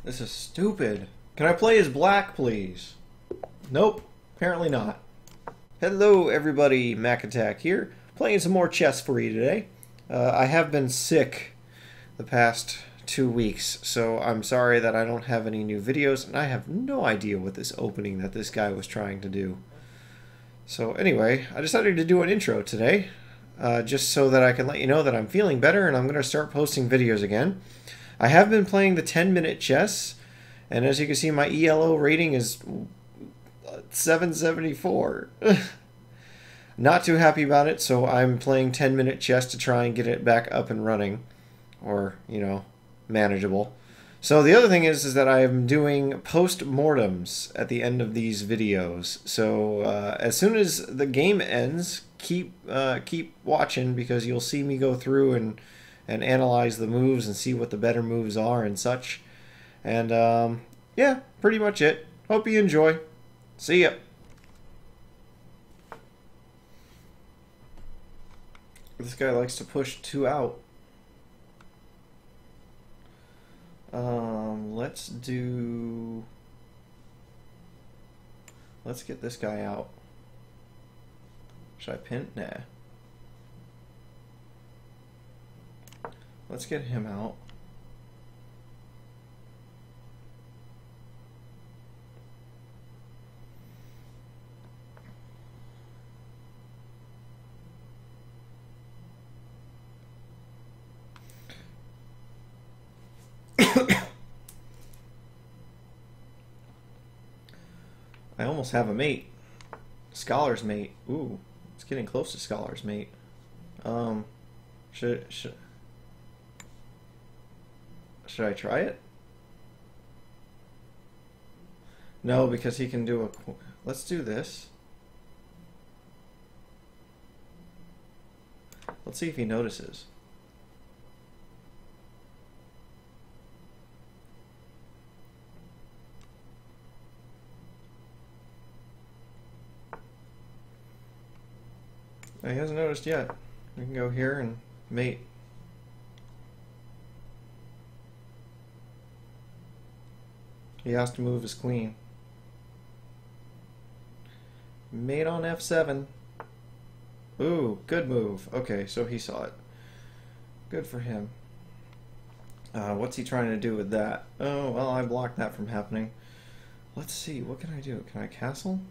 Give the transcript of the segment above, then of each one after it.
This is stupid. Can I play as Black, please? Nope. Apparently not. Hello, everybody. Mac Attack here. Playing some more chess for you today. I have been sick the past 2 weeks, so I'm sorry that I don't have any new videos, and I have no idea what this opening that this guy was trying to do. So anyway, I decided to do an intro today, just so that I can let you know that I'm feeling better and I'm going to start posting videos again. I have been playing the 10-minute chess, and as you can see, my ELO rating is 774. Not too happy about it, so I'm playing 10-minute chess to try and get it back up and running, or, you know, manageable. So the other thing is that I'm doing postmortems at the end of these videos. So as soon as the game ends, keep watching, because you'll see me go through and analyze the moves and see what the better moves are and such. And yeah, pretty much it. Hope you enjoy. See ya. This guy likes to push 2 out. Let's get this guy out. Should I pin? Nah. Let's get him out. I almost have a mate. Scholar's mate. Ooh, it's getting close to Scholar's mate. Should I try it? No, because he can do a... Let's do this. Let's see if he notices. He hasn't noticed yet. We can go here and mate. He has to move his queen. Mate on f7. Ooh, good move. Okay, so he saw it. Good for him. What's he trying to do with that? Oh, well, I blocked that from happening. Let's see, what can I do? Can I castle?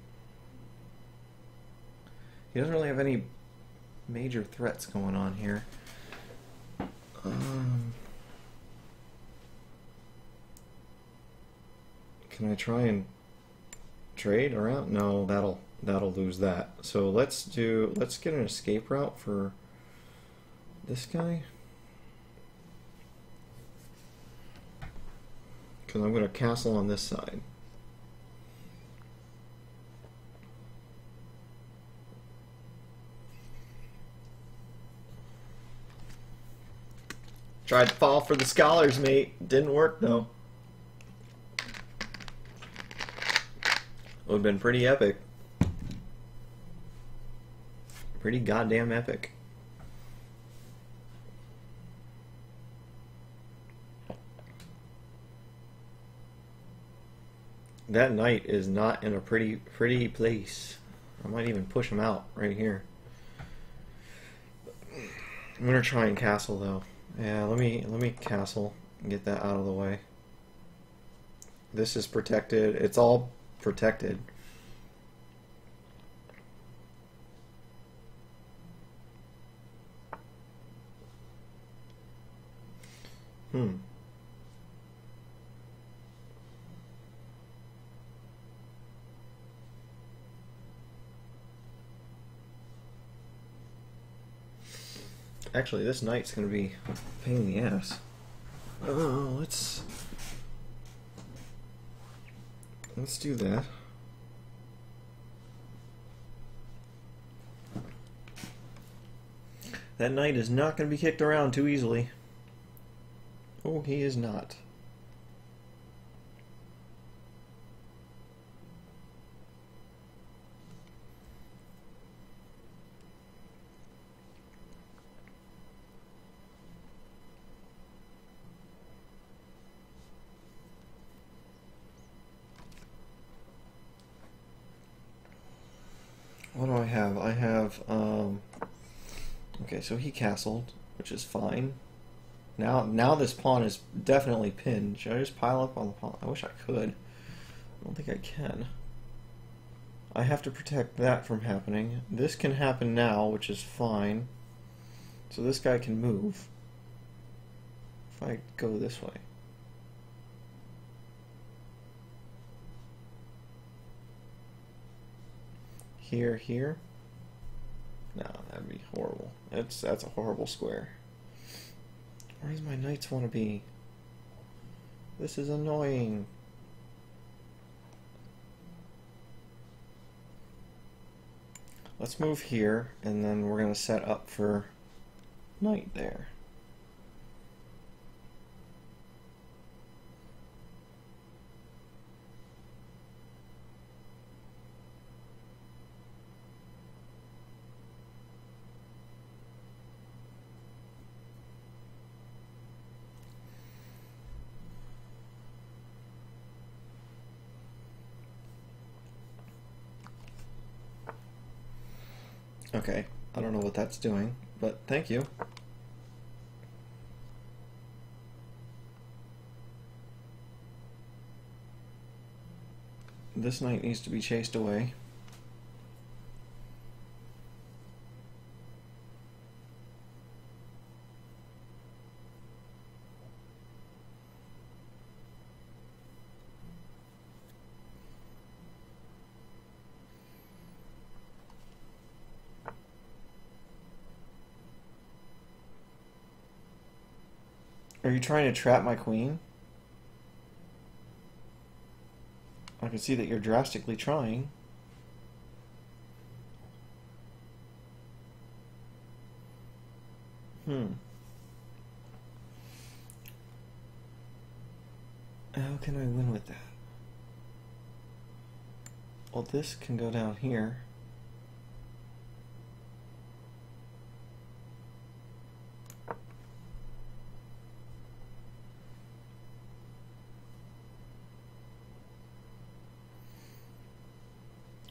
He doesn't really have any major threats going on here. Can I try and trade around? No, that'll lose that. So let's get an escape route for this guy. Because I'm going to castle on this side. Tried to fall for the scholars, mate. Didn't work, though. Would have been pretty epic. Pretty goddamn epic. That knight is not in a pretty place. I might even push him out right here. I'm gonna try and castle though. Yeah, let me castle and get that out of the way. This is protected. It's all protected. Actually, this knight's going to be a pain in the ass. Oh, let's do that. That knight is not going to be kicked around too easily. Oh, he is not. have? I have, okay, so he castled, which is fine. Now this pawn is definitely pinned. Should I just pile up on the pawn? I wish I could. I don't think I can. I have to protect that from happening. This can happen now, which is fine. So this guy can move. If I go this way. Here. No, that'd be horrible. That's a horrible square. Where does my knights want to be? This is annoying. Let's move here, and then we're going to set up for knight there. Okay, I don't know what that's doing, but thank you. This knight needs to be chased away. Are you trying to trap my queen? I can see that you're drastically trying. How can I win with that? Well, this can go down here.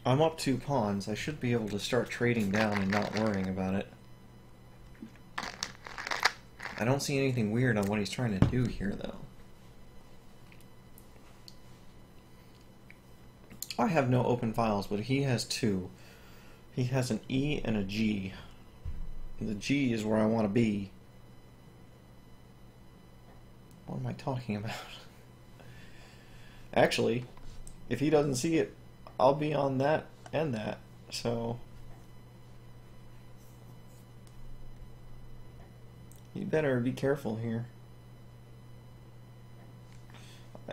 I'm up 2 pawns. I should be able to start trading down and not worrying about it. I don't see anything weird on what he's trying to do here, though. I have no open files, but he has 2. He has an E and a G. The G is where I want to be. What am I talking about? Actually, if he doesn't see it, I'll be on that and that, so you better be careful here.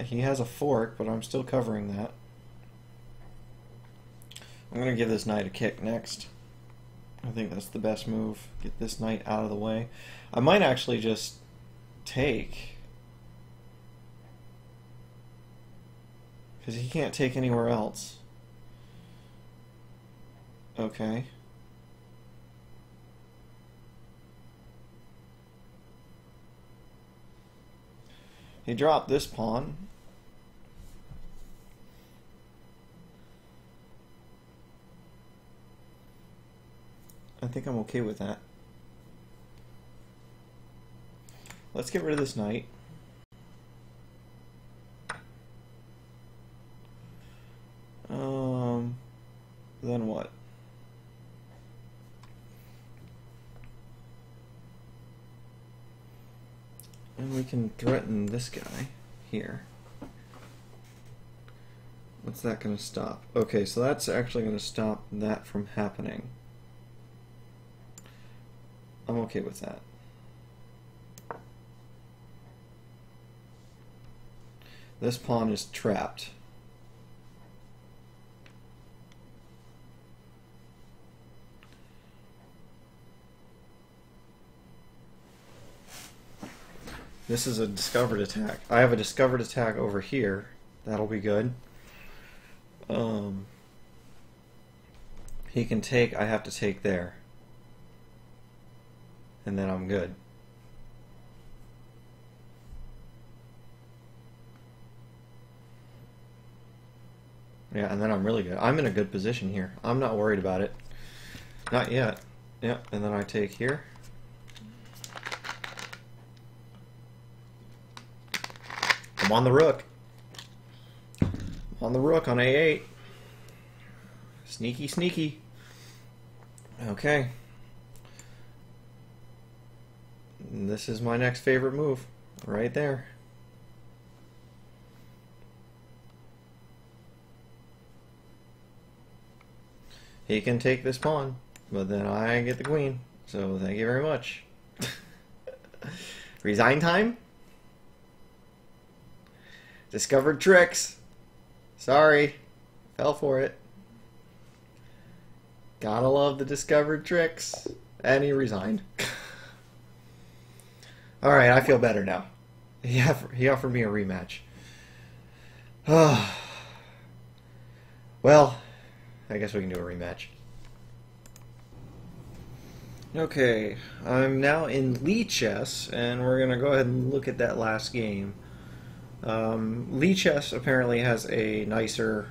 He has a fork, but I'm still covering that. I'm going to give this knight a kick next. I think that's the best move. Get this knight out of the way. I might actually just take, because he can't take anywhere else. Okay. He dropped this pawn. I think I'm okay with that. Let's get rid of this knight. Then what? And we can threaten this guy here. What's that going to stop? Okay, so that's actually going to stop that from happening. I'm okay with that. This pawn is trapped. This is a discovered attack. I have a discovered attack over here. That'll be good. He can take, I have to take there. And then I'm good. Yeah, and then I'm really good. I'm in a good position here. I'm not worried about it. Not yet. Yeah, and then I take here. I'm on the rook. On the rook on A8. Sneaky, sneaky. Okay. This is my next favorite move. Right there. He can take this pawn, but then I get the queen. So thank you very much. Resign time? Discovered tricks. Sorry. Fell for it. Gotta love the discovered tricks. And he resigned. Alright, I feel better now. He offered me a rematch. Well, I guess we can do a rematch. Okay, I'm now in Lee chess, and we're going to go ahead and look at that last game. Lee chess apparently has a nicer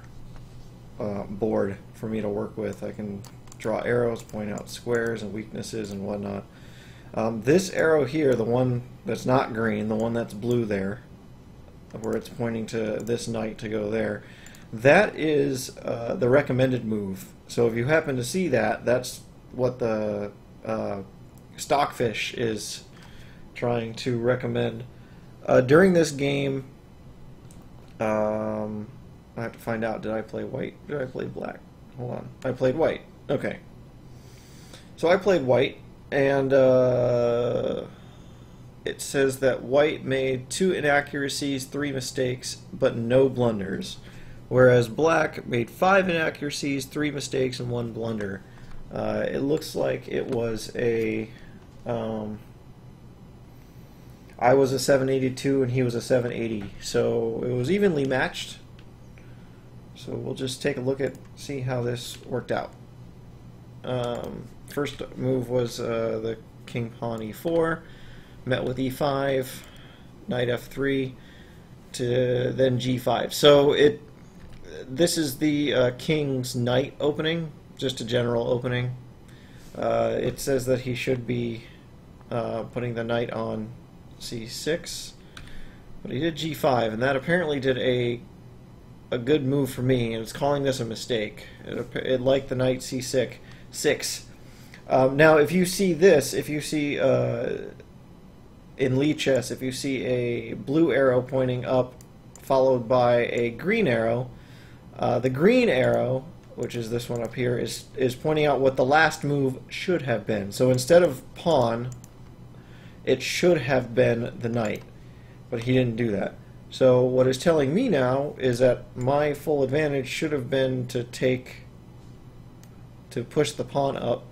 board for me to work with. I can draw arrows, point out squares and weaknesses and whatnot. This arrow here, the one that's not green, the one that's blue there, where it's pointing to this knight to go there, that is the recommended move. So if you happen to see that, that's what the Stockfish is trying to recommend. During this game, I have to find out, did I play white? Did I play black? Hold on. I played white. Okay. So I played white, and it says that white made 2 inaccuracies, 3 mistakes, but no blunders. Whereas black made 5 inaccuracies, 3 mistakes, and 1 blunder. It looks like it was a... I was a 782 and he was a 780. So it was evenly matched. So we'll just take a look at, see how this worked out. First move was the king pawn e4, met with e5, knight f3, to then g5. So this is the king's knight opening, just a general opening. It says that he should be putting the knight on c6, but he did g5, and that apparently did a good move for me, and it's calling this a mistake. It liked the knight c6. Now, if you see this, if you see in Lee chess, if you see a blue arrow pointing up followed by a green arrow, the green arrow, which is this one up here, is pointing out what the last move should have been. So instead of pawn, it should have been the knight, but he didn't do that. So what it's telling me now is that my full advantage should have been to push the pawn up,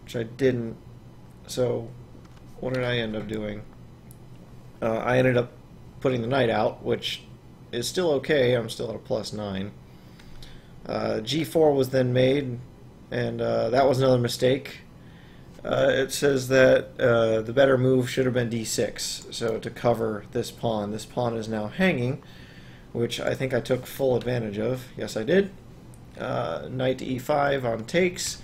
which I didn't. So what did I end up doing? I ended up putting the knight out, which is still okay. I'm still at a +9. G4 was then made, and that was another mistake. It says that the better move should have been d6, so to cover this pawn. This pawn is now hanging, which I think I took full advantage of. Yes, I did. Knight to e5 on takes.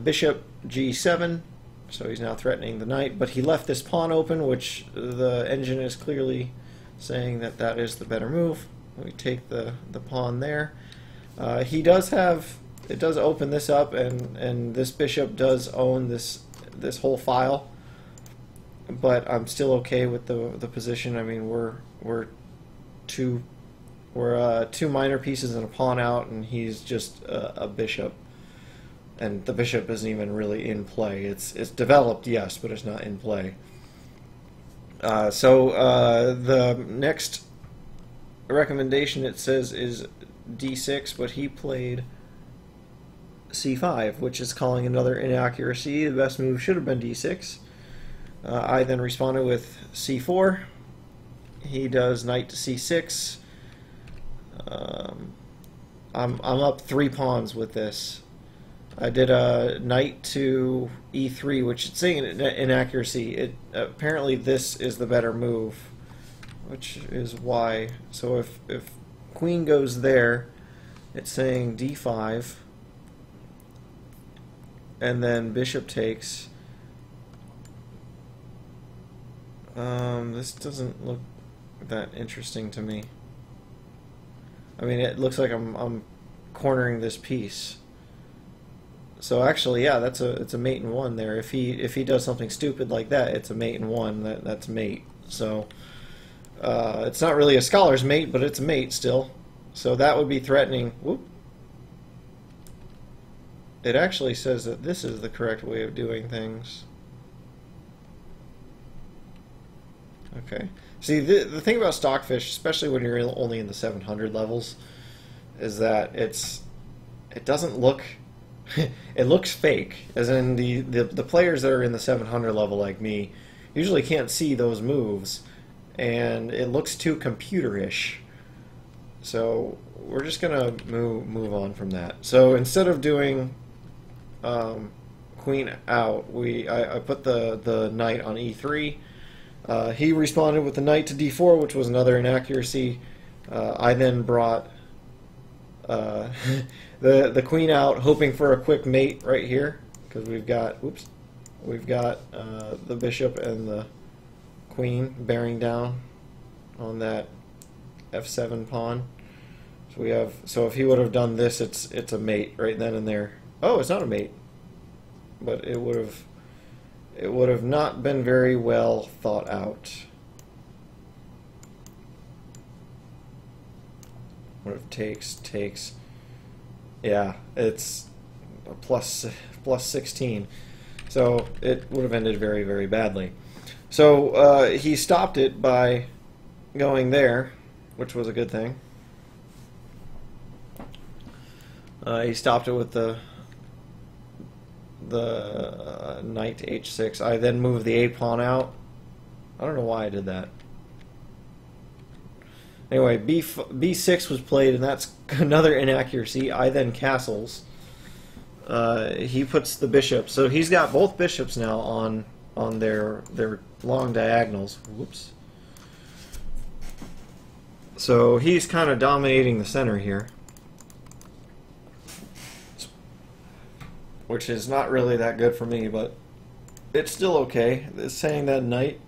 Bishop g7, so he's now threatening the knight, but he left this pawn open, which the engine is clearly saying that that is the better move. We take the pawn there. He does have... It does open this up, and this bishop does own this whole file, but I'm still okay with the position. I mean, we're two minor pieces and a pawn out, and he's just a bishop, and the bishop isn't even really in play. It's developed, yes, but it's not in play. So the next recommendation, it says, is d6, but he played c5, which is calling another inaccuracy. The best move should have been d6. I then responded with c4. He does knight to c6. I'm up 3 pawns with this. I did a knight to e3, which is saying an inaccuracy. Apparently this is the better move, which is why. So if queen goes there, it's saying d5. and then bishop takes. This doesn't look that interesting to me. I mean, it looks like I'm cornering this piece. So actually, yeah, it's a mate in one there. If he does something stupid like that, it's a mate in one. That's mate. So it's not really a scholar's mate, but it's a mate still. So that would be threatening. Whoop. It actually says that this is the correct way of doing things. Okay. See, the thing about Stockfish, especially when you're only in the 700 levels, is that it doesn't look... it looks fake. As in, the players that are in the 700 level like me usually can't see those moves, and it looks too computerish. So we're just going to move on from that. So instead of doing queen out, I put the knight on e3. He responded with the knight to d4, which was another inaccuracy. I then brought the queen out, hoping for a quick mate right here, because we've got the bishop and the queen bearing down on that f7 pawn. So if he would have done this, it's a mate right then and there. Oh, it's not a mate, but it would have not been very well thought out. What if takes? Yeah, it's a plus 16. So it would have ended very, very badly. So he stopped it by going there, which was a good thing. He stopped it with the knight to h6. I then moved the a pawn out. I don't know why I did that. Anyway, b6 was played, and that's another inaccuracy. I then castles. He puts the bishop, so he's got both bishops now on their long diagonals. Whoops. So he's kind of dominating the center here, which is not really that good for me, but it's still okay. It's saying that knight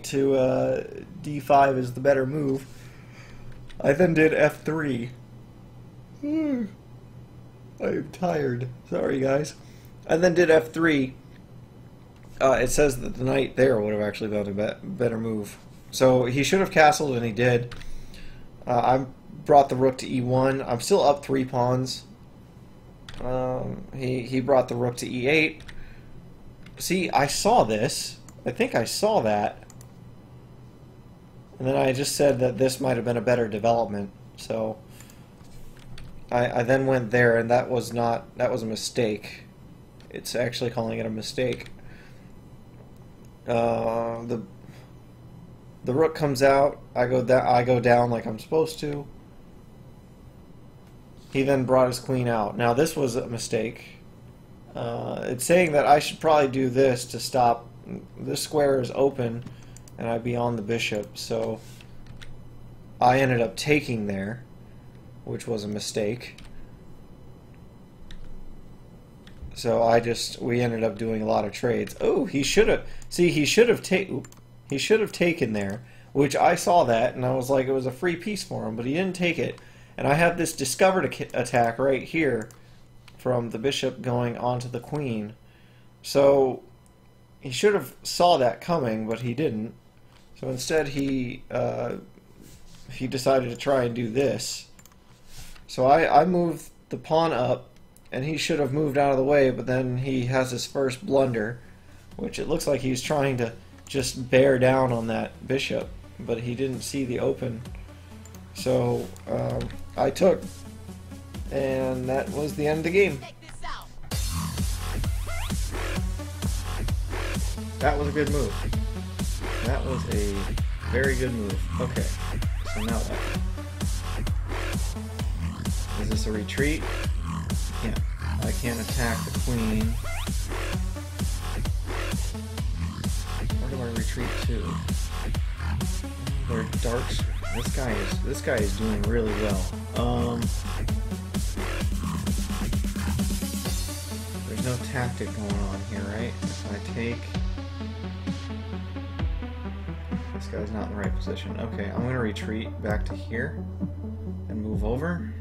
to d5 is the better move. I then did f3. I'm tired. Sorry, guys. I then did f3. It says that the knight there would have actually been a better move. So he should have castled, and he did. I brought the rook to e1. I'm still up 3 pawns. He brought the rook to e8. See, I saw this. I think I saw that. And then I just said that this might have been a better development. So I then went there, and that was a mistake. It's actually calling it a mistake. The rook comes out. I go down like I'm supposed to. He then brought his queen out. Now this was a mistake. It's saying that I should probably do this to stop. This square is open, and I'd be on the bishop. So I ended up taking there, which was a mistake. So we ended up doing a lot of trades. Oh, he should have. See, he should have taken there, which I saw that, and I was like, it was a free piece for him, but he didn't take it. And I have this discovered attack right here from the bishop going onto the queen. So he should have saw that coming, but he didn't. So instead he decided to try and do this. So I moved the pawn up, and he should have moved out of the way, but then he has his first blunder, which it looks like he's trying to just bear down on that bishop, but he didn't see the open. So I took, and that was the end of the game. That was a good move. That was a very good move. Okay, so now what? Is this a retreat? Yeah, I can't attack the queen. Where do I retreat to? Where darks? This guy is doing really well. tactic going on here, right? If I take... This guy's not in the right position. Okay, I'm going to retreat back to here and move over.